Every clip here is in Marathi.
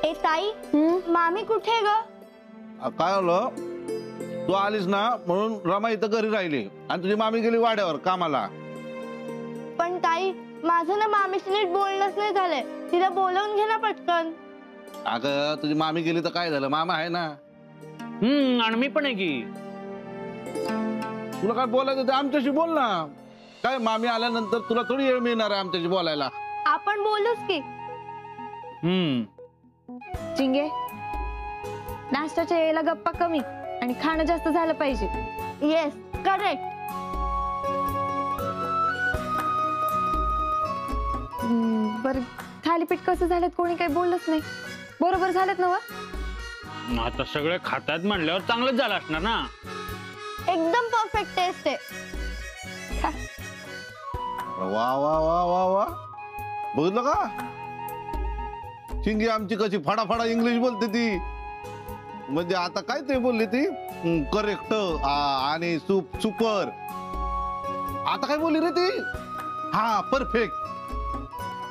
ए ताई, मामी कुठे ग? काय आलं, तू आलीस ना म्हणून रमा इथं घरी राहिली आणि तुझी मामी गेली वाड्यावर कामाला. पण ताई, माझं ना मामीशी नीट बोलणंच नाही झालंय. तिला बोलवून घे ना पटकन. अगं तुझी मामी गेली तर काय झालं, मामा आहे ना. आणि मी पण आहे की. तुला काय बोलायचं ते आमच्याशी बोल ना. काय मामी आल्यानंतर तुला थोडी वेळ मिळणार आहे आमच्याशी बोलायला. आपण बोलूच की. चिंगे, नाश्त्याच्या यायला गप्पा कमी आणि खाणं जास्त झालं पाहिजे. Yes, correct. बर, थालीपीठ कसं झालं कोणी काही बोललंच नाही. बरोबर झालं ना? आता सगळे खातात म्हणल्यावर चांगलंच झालं असणार ना. एकदम परफेक्ट टेस्ट आहे. वा वा वा वा वा, बघितलं का चिंगी आमची कशी फडाफडा इंग्लिश बोलते ती. म्हणजे आता काय ते बोलली ती, करेक्ट आणि सुपर. आता काय बोलली रे ती? हा, परफेक्ट.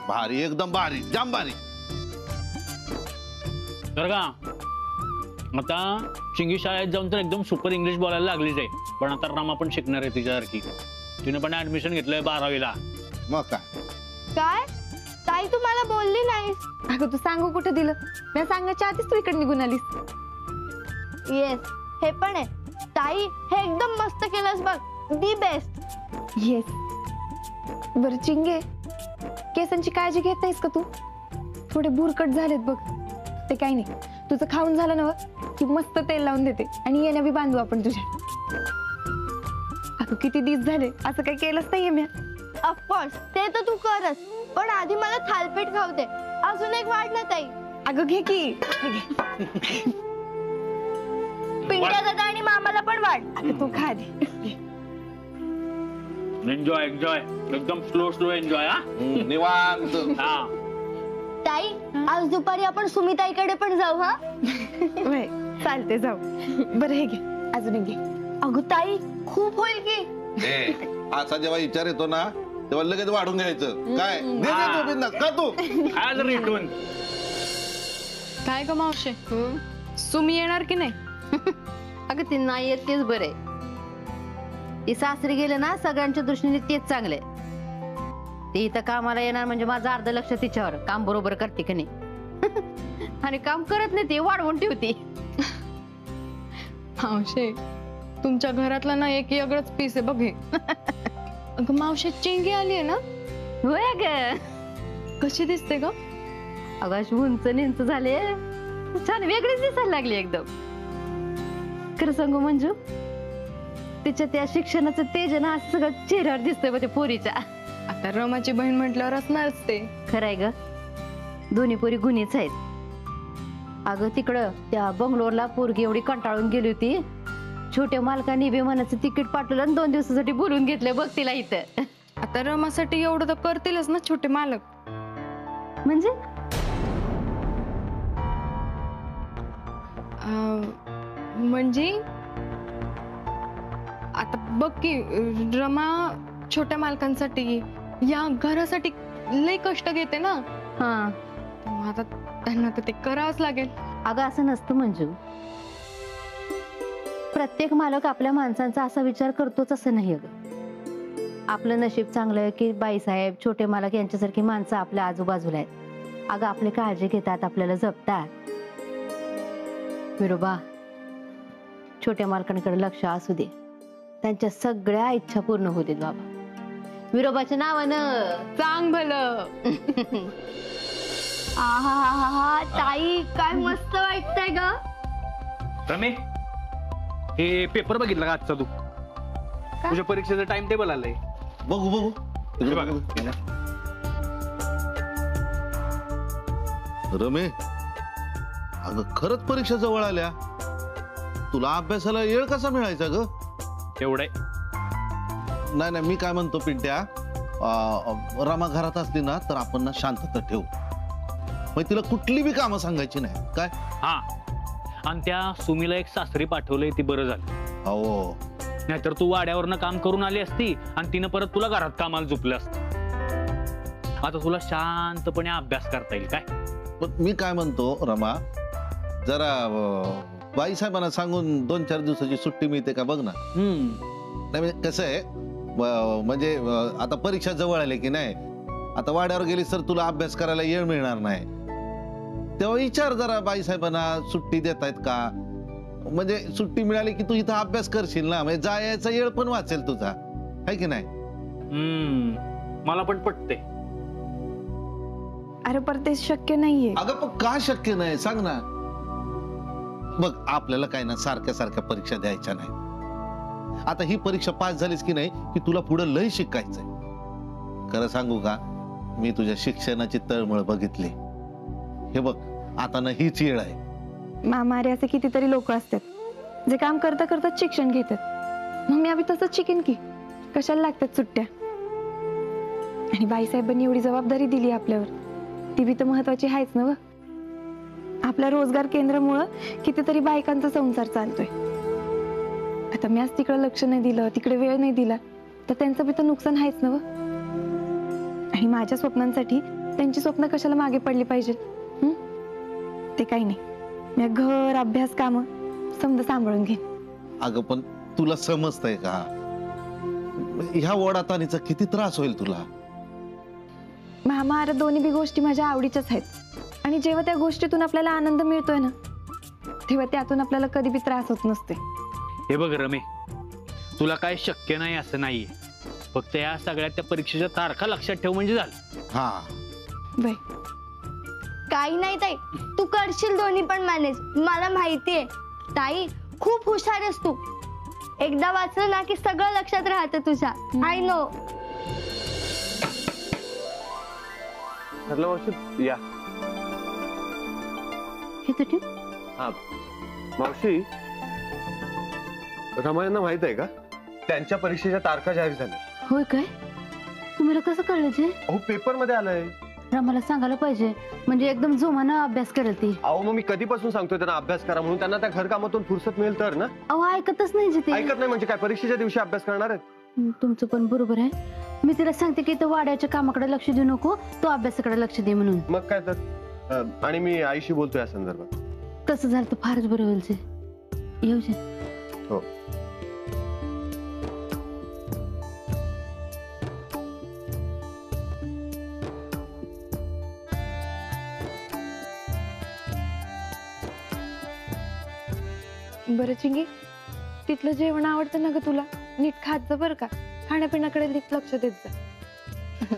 भारी, एकदम भारी, जाम भारी. तर का आता चिंगी शाळेत जाऊन तर एकदम सुपर इंग्लिश बोलायला लागलीच आहे. पण आता रमा पण शिकणार आहे तिच्यासारखी. तिने पण ऍडमिशन घेतलंय 12वीला. मग काय काय ताई, तू मला बोलली नाहीस. अगं तू सांगू कुठे दिलं? मी सांगायच्या आधीच तू इकडे निघून आलीस. येस, हे पण आहे. ताई, हे एकदम मस्त केलंस बघ. The best. येस. बरं चिंगे, केसांची काळजी घेत नाहीस का तू? थोडे बुरकट झालेत बघ. ते काही नाही, तुझं खाऊन झालं ना की मस्त तेल लावून देते आणि येण्या बी बांधू आपण तुझ्या. अगं किती दिवस झाले असं काही केलंच नाहीये मी. ऑफकोर्स, ते तर तू करस. पण आधी मला थालपीठ खाऊ दे. अजून एक वाढ ना ताई. अगं घे की. पिंट्या दादा आणि मामाला पण वाढ. अगं तू खा दे. एन्जॉय एन्जॉय, एकदम स्लो एन्जॉय. हा निवांत. हा ताई, आज दुपारी आपण सुमिताईकडे पण जाऊ. हा चालते, जाऊ. बरं हे घे, अजून एक घे. अगं ताई, खूप होईल की. असा जेव्हा विचार येतो ना तेव्हा लगेच वाढून घ्यायचं. काय बिंदास का तू आज रिटून. काय ग मावशे, सुमी येणार की नाही? अगं ती नाही येत तेच बरे. ती सासरी गेले ना सगळ्यांच्या दृष्टीने तेच चांगले. ती इथं कामाला येणार म्हणजे माझं अर्ध लक्ष तिच्यावर. काम बरोबर करते की नाही. आणि काम करत नाही ती, वाढवून ठेवती. मावशे, तुमच्या घरातला ना एक वेगळंच पीस आहे बघ हे. अगं मावशे, चिंगी आली आहे ना? होय ग. कशी दिसते ग? अगं अशी उंच निंच झाले, छान वेगळीच दिसायला लागली एकदम. खरं सांगू मंजू, तिच्या त्या शिक्षणाचं तेज ना असं सगळं चेहऱ्यावर दिसतंय बघ त्या पोरीच्या. आता रमाची बहीण म्हटल्यावर असणारच ते. खरंय ग, दोन्ही पोरी गुणीच आहेत. अगं तिकडं त्या बंगलोरला पोरगी एवढी कंटाळून गेली होती. छोट्या मालकाने विमानाचं तिकीट पाठवलं आणि 2 दिवसासाठी बोलून घेतलं बघ तिला इथं. आता रमासाठी एवढं तर करतीलच ना छोटे मालक. म्हणजे म्हणजे आता बघ की, रमा छोट्या मालकांसाठी या घरासाठी लय कष्ट घेते ना. हा, आता त्यांना तर ते करावंच लागेल. अगं असं नसतं मंजू. प्रत्येक मालक आपल्या माणसांचा असा विचार करतोच असं नाही. अगं आपलं नशीब चांगलं आहे की बाईसाहेब, छोटे मालक यांच्यासारखी माणसं आपल्या आजूबाजूला आहेत. अगं आपली काळजी घेतात, आपल्याला जपतात. विरोबा, छोट्या मालकांकडे लक्ष असू दे. त्यांच्या सगळ्या इच्छा पूर्ण होतील बाबा. विरोबाच्या नावानं सांग भलं. आहा, ताई काय मस्त वाटतंय ग. रमे, हे पेपर बघितला का आजचा तू? तुझ्या परीक्षेचं टाइम टेबल आलंय. बघू रमे. अगं खरंच परीक्षा जवळ आल्या. तुला अभ्यासाला वेळ कसा मिळायचा ग? एवढंय. नाही मी काय म्हणतो पिंट्या, रमा घरात असली ना तर आपण ना शांतता ठेवू. मग तिला कुठली बी कामं सांगायची नाही. काय? हा, आणि त्या सुमीला एक सासरी पाठवलंय, ती बरं झालं. हो, नाहीतर तू वाड्यावरनं काम करून आली असती आणि तिनं परत तुला घरात कामाला झोपलं असतं. आता तुला शांतपणे अभ्यास करता येईल. काय पण मी काय म्हणतो रमा, जरा बाईसाहेबांना सांगून 2-4 दिवसाची सुट्टी मिळते का बघ ना. नाही म्हणजे कसं आहे, म्हणजे आता परीक्षा जवळ आले की नाही, आता वाड्यावर गेलीस तर तुला अभ्यास करायला वेळ मिळणार नाही. तेव्हा विचार जरा बाईसाहेबांना सुट्टी देत आहेत का, म्हणजे सुट्टी मिळाली की तू इथं अभ्यास करशील ना, म्हणजे जायचा वेळ पण वाचेल तुझा, आहे की नाही. मला पण पटते. अरे पर ते शक्य नाहीये. अगं पण का शक्य नाही सांग ना. बघ आपल्याला काय ना सारख्या सारख्या परीक्षा द्यायच्या नाही. आता ही परीक्षा पास झालीस की नाही की तुला पुढे लय शिकायचंय. खरं सांगू का, मी तुझ्या शिक्षणाची तळमळ बघितली. हे बघ आता ना हीच वेळ आहे. मामा अरे असे कितीतरी लोक असतात जे काम करता करता शिक्षण घेतात. मग मी आम्ही तसंच शिकेन की, कशाला लागतात सुट्ट्या. आणि बाईसाहेबांनी एवढी जबाबदारी दिली आपल्यावर, ती बी तर महत्वाची आहेच ना व. आपल्या रोजगार केंद्रामुळं कितीतरी बायकांचा संसार चालतोय. आता मी आज तिकडे लक्ष नाही दिलं, तिकडे वेळ नाही दिला तर त्यांचं बी तर नुकसान आहेच ना व. आणि माझ्या स्वप्नांसाठी त्यांची स्वप्न कशाला मागे पडली पाहिजे. ते काही नाही, मी घर अभ्यास काम समजा सांभाळून घेईन. अगं पण तुला समजतंय का, ह्या ओढाताणीचा किती त्रास होईल तुला. मामा अरे दोन्ही बी गोष्टी माझ्या आवडीच्याच आहेत. आणि जेव्हा त्या गोष्टीतून आपल्याला आनंद मिळतोय ना, तेव्हा त्यातून आपल्याला कधी बी त्रास होत नसते. हे बघ रमे, तुला काय शक्य नाही असं नाहीये. फक्त या सगळ्यात त्या परीक्षेच्या तारखा लक्षात ठेव म्हणजे झालं. हा बाय. काही नाही ताई, तू करशील दोन्ही पण मॅनेज, मला माहितीये. ताई खूप हुशार आहेस तू. एकदा वाचलं ना की सगळं लक्षात राहतं तुझ्या. I know. मावशी या. इथं ठेव. हा मावशी, रमायांना माहित आहे का त्यांच्या परीक्षेच्या तारखा जाहीर झाल्या. होय काय? तुम्हाला कसं कळलं जे? अहो पेपर मध्ये आलंय. मला सांगायला पाहिजे, म्हणजे एकदम जोमानं अभ्यास करेल ती. अहो मग मी कधीपासून सांगतोय त्यांना अभ्यास करा म्हणून. त्यांना त्या घरकामातून फुरसत मिळेल तर ना. अहो ऐकतच नाही जे ते. ऐकत नाही म्हणजे काय, परीक्षेच्या दिवशी अभ्यास करणार आहेत. तुमचं पण बरोबर आहे. मी तिला सांगते की तो वाड्याच्या कामाकडे लक्ष देऊ नको, तो अभ्यासाकडे लक्ष दे म्हणून. मग काय तर. आणि मी आईशी बोलतोय या संदर्भात. तसं झालं तर फारच बरं होईल जे. येऊ जे. हो. बरं चिंगी, तिथलं जेवण आवडतं ना ग तुला? नीट खात जा बरं का, खाण्यापिण्याकडे नीट लक्ष देत जा.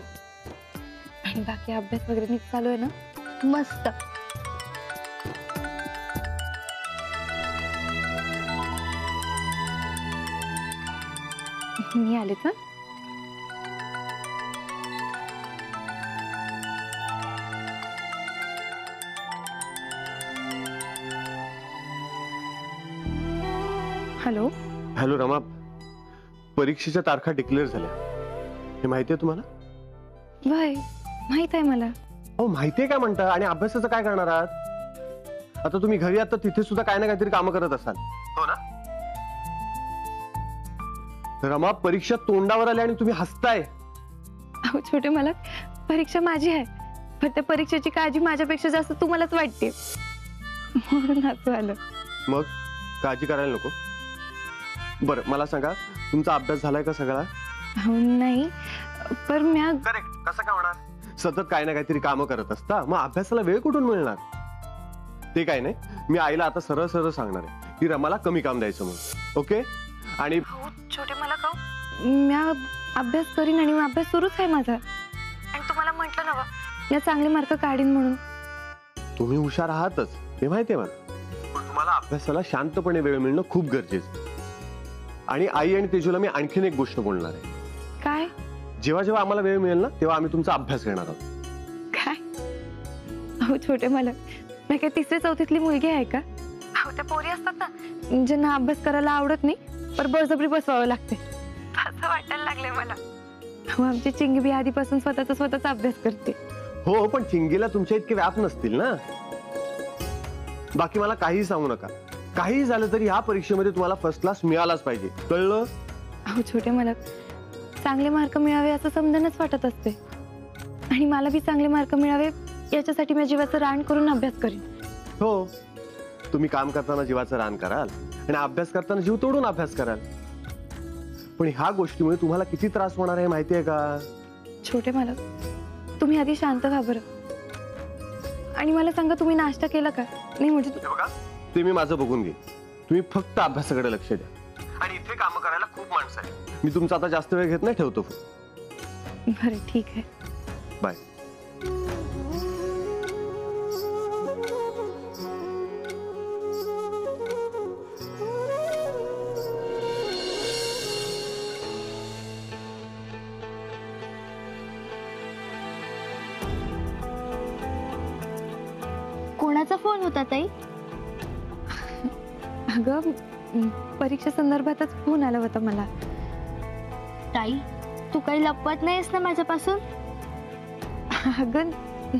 आणि बाकी अभ्यास वगैरे नीट चालू आहे ना? मस्त. मी आले तर. हॅलो. हॅलो रमा, परीक्षेच्या तारखा डिक्लेअर झाल्या हे माहितीये तुम्हाला? वय माहित आहे मला. अहो माहितीये काय म्हणता, आणि अभ्यासाचं काय करणार आहात? आता तुम्ही घरी आहात तर तिथे सुद्धा काय ना काहीतरी कामं करत असाल, हो ना? रमा, परीक्षा तोंडावर आली आणि तुम्ही हसताय. अहो छोटे मालक, परीक्षा माझी आहे, पण त्या परीक्षेची काळजी माझ्यापेक्षा जास्त तुम्हालाच वाटते म्हणून हसू आलं. मग काळजी करायला नको. बरं मला सांगा, तुमचा अभ्यास झालाय का सगळा? हो नाही, पण मी करेक्ट. कसं काय होणार? सतत काय ना काहीतरी कामं करत असता, मग अभ्यासाला वेळ कुठून मिळणार? ते काय नाही, मी आईला आता सरळ सरळ सांगणार आहे की रमाला कमी काम द्यायचं म्हणून. ओके? आणि छोटे मला मी अभ्यास करीन आणि अभ्यास सुरूच आहे माझा. आणि तुम्हाला म्हटलं ना मी चांगले मार्क काढीन म्हणून. तुम्ही हुशार आहातच हे माहितीये मला, पण तुम्हाला अभ्यासाला शांतपणे वेळ मिळणं खूप गरजेचं. आणि आई आणि तेजूला मी आणखीन एक गोष्ट बोलणार आहे. काय? जेव्हा जेव्हा आम्हाला वेळ मिळेल ना, तेव्हा आम्ही तुमचा अभ्यास घेणार आहोत. काय? अहो छोटे मला मी काय 3री-4थीतली मुलगी आहे का? अहो त्या पोरी असतात ना ज्यांना अभ्यास करायला आवडत नाही, पर बळजबरी बसवावं लागते, असं वाटायला लागले मला. अहो आमची चिंगी बी आधीपासून स्वतःचा अभ्यास करते. हो, पण चिंगीला तुमच्या इतके व्याप नसतील ना. बाकी मला काही सांगू नका. काही झालं तरी ह्या परीक्षेमध्ये तुम्हाला फर्स्ट क्लास मिळालाच पाहिजे, कळलं? अहो छोटे मला चांगले मार्क मिळावे असं समजायलाच वाटत असते, आणि मला बी चांगले मार्क मिळावे याच्यासाठी मी जीवाचं रान करून अभ्यास करीन. हो, तुम्ही काम करताना जीवाचं रान कराल आणि अभ्यास करताना जीव तोडून अभ्यास कराल. पण ह्या गोष्टीमुळे तुम्हाला किती त्रास होणार आहे माहितीये का? छोटे मालक, तुम्ही आधी शांत व्हा बरं. आणि मला सांगा, तुम्ही नाश्ता केला का? नाही म्हणजे बघा, ते मी माझं बघून घेईन. तुम्ही फक्त अभ्यासाकडे लक्ष द्या. आणि इथे काम करायला खूप माणसं आहे. मी तुमचा आता जास्त वेळ घेत नाही, ठेवतो फोन. बरं, ठीक आहे. बाय. कोणाचा फोन होता ताई? अगं, परीक्षा संदर्भातच फोन आला होता मला. ताई, तू काही लपवत नाहीस ना माझ्यापासून? अगं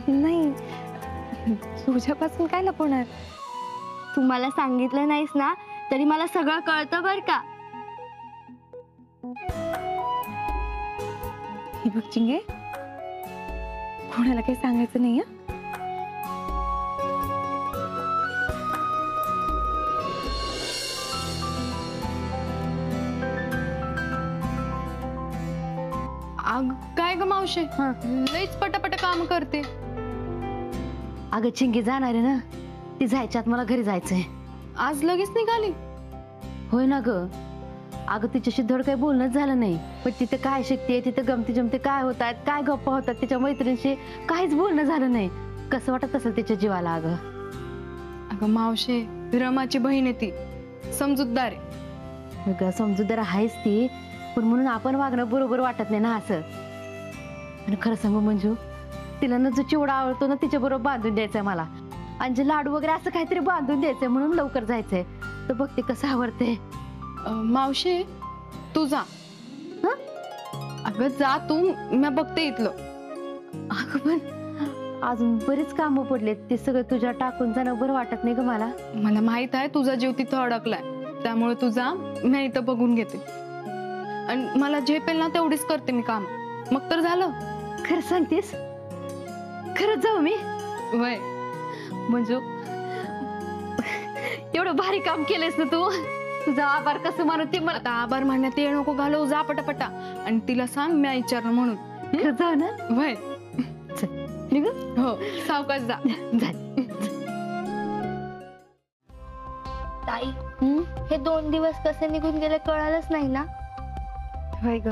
नाही, तुझ्यापासून काय लपवणार? तू मला सांगितलं नाहीस ना तरी मला सगळं कळतं बर का. हे बघ चिंगे, कोणाला काही सांगायचं नाही हं? काय ग मावशे, लईच पटापट काम करते. अगं चिंगी जाणार आहे ना, ती जायच्यात मला घरी जायचंय. आज लगेच निघाली? होय ना ग. अगं तिच्याशी धड काही बोलणंच झालं नाही. पण तिथे काय शिकते, तिथे गमती जमते काय होतात, काय गप्पा होतात तिच्या मैत्रिणीशी, काहीच बोलणं झालं नाही. कसं वाटत असेल तिच्या जीवाला. अगं अगं मावशे, रमाची बहीण आहे ती, समजूतदार आहे. अगं समजूतदार आहेच ती, पण म्हणून आपण वागणं बरोबर वाटत नाही ना असं. आणि खरं सांगू मंजू, तिला ना जो चिवडा आवडतो ना तिच्या बरोबर बांधून द्यायचंय मला. आणि जे लाडू वगैरे असं काहीतरी बांधून द्यायचंय, म्हणून लवकर जायचंय. तर बघते कसं आवडते. मावशे तू जा. अगं जा तू, मी बघते इथलं. अगं पण अजून बरीच कामं पडलेत, ते सगळं तुझ्या टाकून जाणं बरं वाटत नाही ग मला. मला माहित आहे तुझा जीव तिथं अडकलाय, त्यामुळे तू जा, मी इथं बघून घेते. आणि मला झेपेल ना तेवढीच करते मी काम, मग तर झालं. खरं सांगतेस? खरंच जाऊ मी? वय मंजू, एवढं भारी काम केलंयस ना तू. तुझा आभार कसं मानू ते मला. आता आभार मानण्यात ये नको घालव, जा पटापटा. आणि तिला सांग मी विचारलं म्हणून. खरंच जाऊ ना? वय निघू? हो, सावकाश जा. ताई, हे 2 दिवस कसे निघून गेले कळालंच नाही ना. होय ग,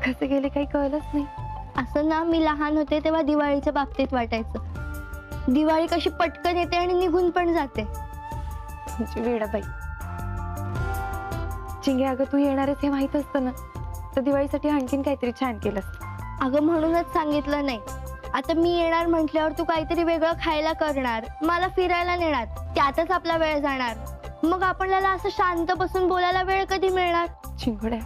कसे गेले काही कळलंच नाही. असं ना, मी लहान होते तेव्हा दिवाळीच्या बाबतीत वाटायचं. दिवाळी कशी पटकन येते आणि निघून पण जाते. वेडाबाई. चिंगे, अगं तू येणार आहेस हे माहित असतं ना तर दिवाळीसाठी आणखीन काहीतरी छान केलं असतं. अगं म्हणूनच सांगितलं नाही. आता मी येणार म्हटल्यावर तू काहीतरी वेगळं खायला करणार, मला फिरायला नेणार, त्यातच आपला वेळ जाणार. मग आपल्याला असं शांत बसून बोलायला वेळ कधी मिळणार? चिंगोड्या,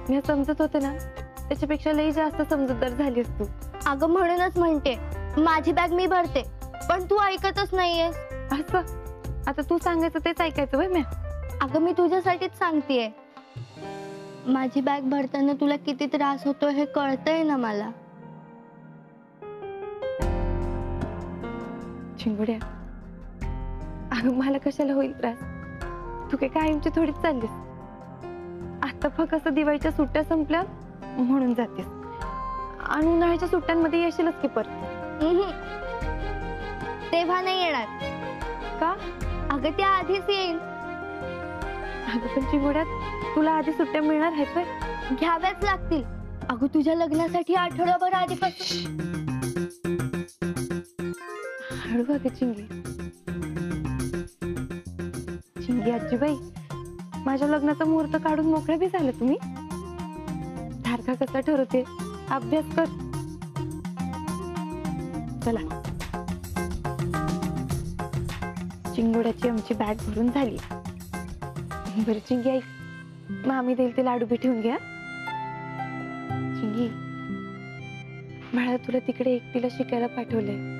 मी समजत होते ना त्याच्यापेक्षा लई जास्त समजूतदार झालीस तू. अगं म्हणूनच म्हणते, माझी बॅग मी भरते, पण तू ऐकतच नाहीयेस. असं आता तू सांगायचं तेच ऐकायचं होय मी? अगं मी तुझ्यासाठीच सांगतेय. माझी बॅग भरताना तुला किती त्रास होतो हे कळतंय ना मला. चिंगोड्या, अगं मला कशाला होईल त्रास? तू काय कायमची थोडीच चाललीस. आता फक्त असं दिवाळीच्या सुट्ट्या संपल्या म्हणून जातेस, आणि उन्हाळ्याच्या सुट्ट्यांमध्ये येशीलच की परत. तेव्हा नाही येणार. का? अगं त्या आधीच येईन. अगं पण चिंगोड्या, तुला आधी सुट्ट्या मिळणार आहेत काय? घ्याव्याच लागतील. अगं तुझ्या लग्नासाठी आठवडाभर आधीपासून. हळू अगं चिंगी. चिंगी आजीबाई, माझ्या लग्नाचा मुहूर्त काढून मोकळ्या बी झालं तुम्ही. तारखा कसा ठरवते, अभ्यास कर. चला, चिंगोड्याची आमची बॅग भरून झाली. बरं चिंगी आई, मामी देईल ते लाडू बी ठेवून घ्या. चिंगी बाळा, तुला तिकडे एकटीला शिकायला पाठवलंय.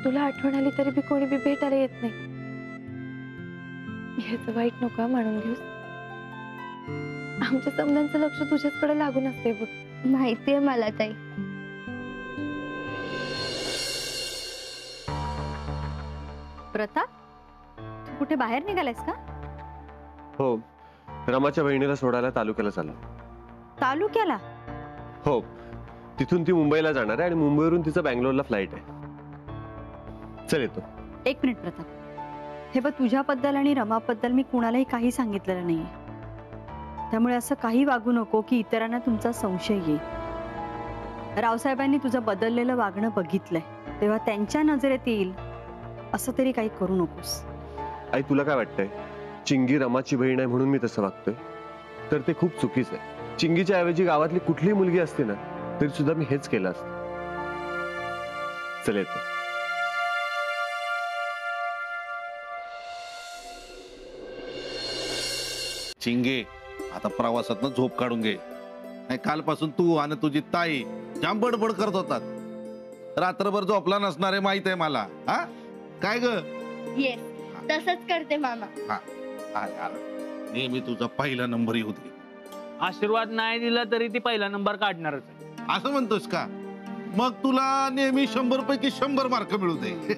तुला आठवण आली तरी बी कोणी बी भेटायला येत नाही. ह्याचं वाईट नको मानून घेऊस. आमच्या समजांचं लक्ष तुझ्याचकडे लागून असते बघ. माहितीये मला ताई. प्रताप, तू कुठे बाहेर निघालायस का? हो, रमाच्या बहिणीला सोडायला तालुक्याला चाललो. तालुक्याला? हो, तिथून ती मुंबईला जाणार आहे आणि मुंबईवरून तिचं बँगलोरला फ्लाईट आहे. चल येतो. एक मिनिट प्रताप, हे बघ, तुझ्याबद्दल आणि रमाबद्दल मी कुणालाही काही सांगितलेलं नाहीये. त्यामुळे असं काही वागू नको की इतरांना तुमचा संशय येईल. रावसाहेबांनी तुझं बदललेलं वागणं बघितलंय, तेव्हा त्यांच्या नजरेत येईल असं तरी काही करू नकोस. आई, तुला काय वाटतंय? चिंगी रमाची बहीण आहे म्हणून मी तसं वागतोय? तर ते खूप चुकीचं आहे. चिंगीच्या ऐवजी गावातली कुठलीही मुलगी असते ना तरी सुद्धा मी हेच केलं असतं. चल येतो. चिंगे, आता प्रवासात झोप काढून घे. नाही, कालपासून तू आणि तुझी ताई जाम बडबड करत होतात. रात्रभर झोपला नसणार आहे माहित आहे मला. हा काय ग? येस, तसंच करते मामा. नेहमी तुझा पहिला नंबर येऊ दे. आशीर्वाद नाही दिला तरी ती पहिला नंबर काढणारच आहे. असं म्हणतोस का? मग तुला नेहमी 100 पैकी 100 मार्क मिळू दे.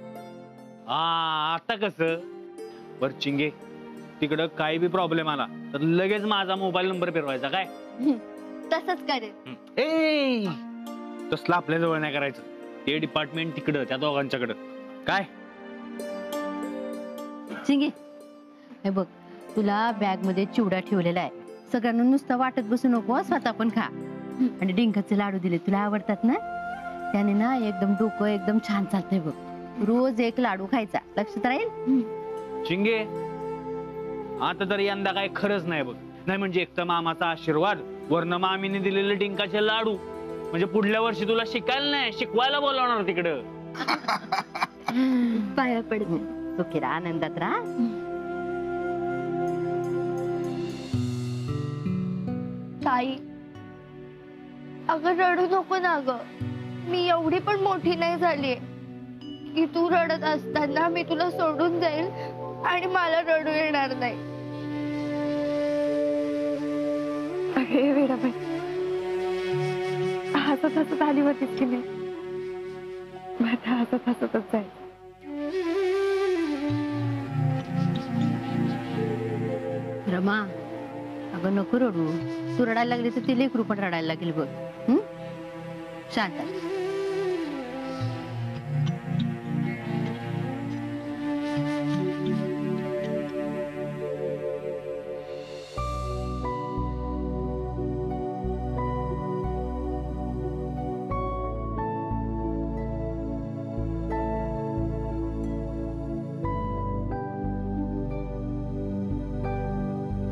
आता कसं? बर चिंगे, तिकडं काही बी प्रॉब्लेम आला तर लगेच माझा मोबाईल नंबर फिरवायचा काय? तसंच करेल. ए, तसलं आपल्या जवळ नाही करायचं. ते डिपार्टमेंट तिकडं, त्या दोघांच्याकडं. काय चिंगे, हे बघ, तुला बॅग मध्ये चिवडा ठेवलेला आहे. सगळ्यांना नुसतं वाटत बसू नको, स्वतः पण खा. आणि डिंकाचे लाडू दिले, तुला आवडतात ना? त्याने ना एकदम डोकं एकदम छान चालतंय बघ. रोज एक लाडू खायचा, लक्षात राहील? चिंगे, आता तर यंदा काय खरंच नाही बघ. नाही म्हणजे एक तर मामाचा आशीर्वाद, वर्ण मामीने दिलेले डिंकाचे लाडू. म्हणजे पुढल्या वर्षी तुला शिकायला नाही, शिकवायला बोलावणार तिकडं. पाया पडते. सुखी राहा, आनंदात राहा. ताई, अगं रडू नको ना ग. मी एवढी पण मोठी नाही झालीये की तू रडत असताना मी तुला सोडून जाईल आणि मला रडू येणार नाही. अरे वेडाबाई, हसत हसत आली होतीस की नाही? माझ्या हसत हसतच जायचं. रमा, अगं नको रडू. तू रडायला लागली तर ती लेकरू पण रडायला लागेल बघ. शांत.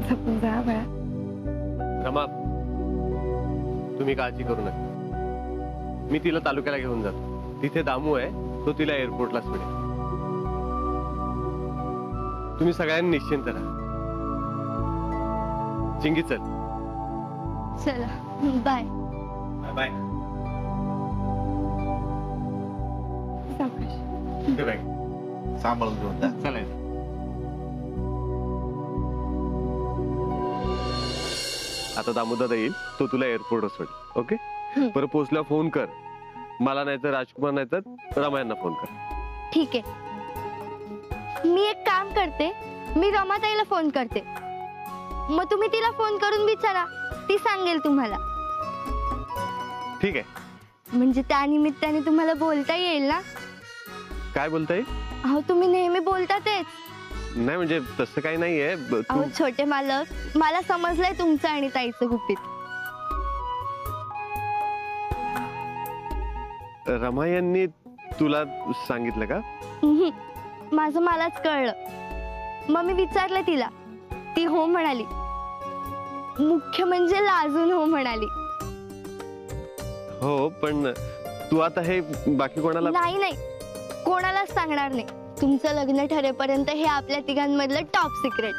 जपून जा बाळा. रमा, तुम्ही काळजी करू नका. मी तिला तालुक्याला घेऊन जातो. तिथे दामू आहे, तो तिला एअरपोर्टला सोडेल. तुम्ही सगळ्यांनी निश्चिंत राहा. चिंगी, चल. चला, बाय. Bye bye. सावकाश. सांभाळून घेऊन जा. चालेल. आता दामोदादा येईल, तो तुला एअरपोर्टवर सोडेल. ओके? बरं, पोहोचल्यावर फोन कर मला, नाही तर राजकुमार, नाही तर रमायांना फोन कर. ठीक आहे. मी एक काम करते, मी रमाताईला फोन करते. मग तुम्ही तिला फोन करून विचारा, ती सांगेल तुम्हाला. ठीक आहे. म्हणजे त्या निमित्ताने तुम्हाला बोलता येईल ना. काय बोलता येईल? अहो, तुम्ही नेहमी बोलता तेच. नाही म्हणजे तसं काही नाहीये. अहो छोटे मालक, मला समजलंय तुमचं आणि ताईचं गुपित. रमा यांनी तुला सांगितलं का? माझं मलाच कळलं. मग मी विचारलं तिला, ती हो म्हणाली. मुख्य म्हणजे लाजून हो म्हणाली. हो, पण तू आता हे बाकी कोणाला? नाही नाही, कोणालाच सांगणार नाही. तुमचं लग्न ठरेपर्यंत हे आपल्या तिघांमधलं टॉप सिक्रेट.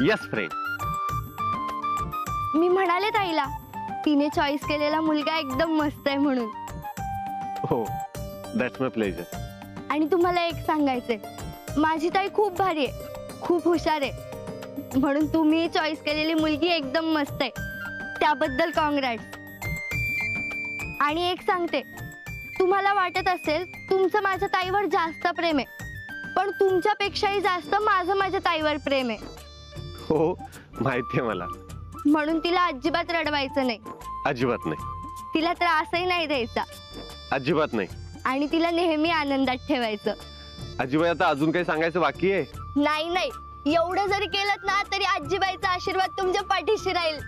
Yes friend. मी म्हणाले ताईला, तिने चॉईस केलेला मुलगा एकदम मस्त आहे म्हणून. हो, दॅट्स माय प्लेजर. आणि तुम्हाला एक सांगायचंय, माझी ताई खूप भारी आहे, खूप हुशार आहे. म्हणून तुम्ही चॉईस केलेली मुलगी एकदम मस्त आहे. त्याबद्दल कॉंग्रॅट्स. आणि एक सांगते, तुम्हाला वाटत असेल तुमचं माझ्या ताईवर जास्त प्रेम आहे, पण तुमच्यापेक्षाही जास्त माझं माझ्या ताईवर प्रेम आहे. हो माहितीये मला. म्हणून तिला अजिबात रडवायचं नाही, अजिबात नाही, तिला त्रासही नाही द्यायचा अजिबात नाही, आणि तिला नेहमी आनंदात ठेवायचं. अजिबात. आता अजून काही सांगायचं बाकी आहे? नाही नाही, एवढं जरी केलं ना तरी आजीबाईचा आशीर्वाद तुमच्या पाठीशी राहील.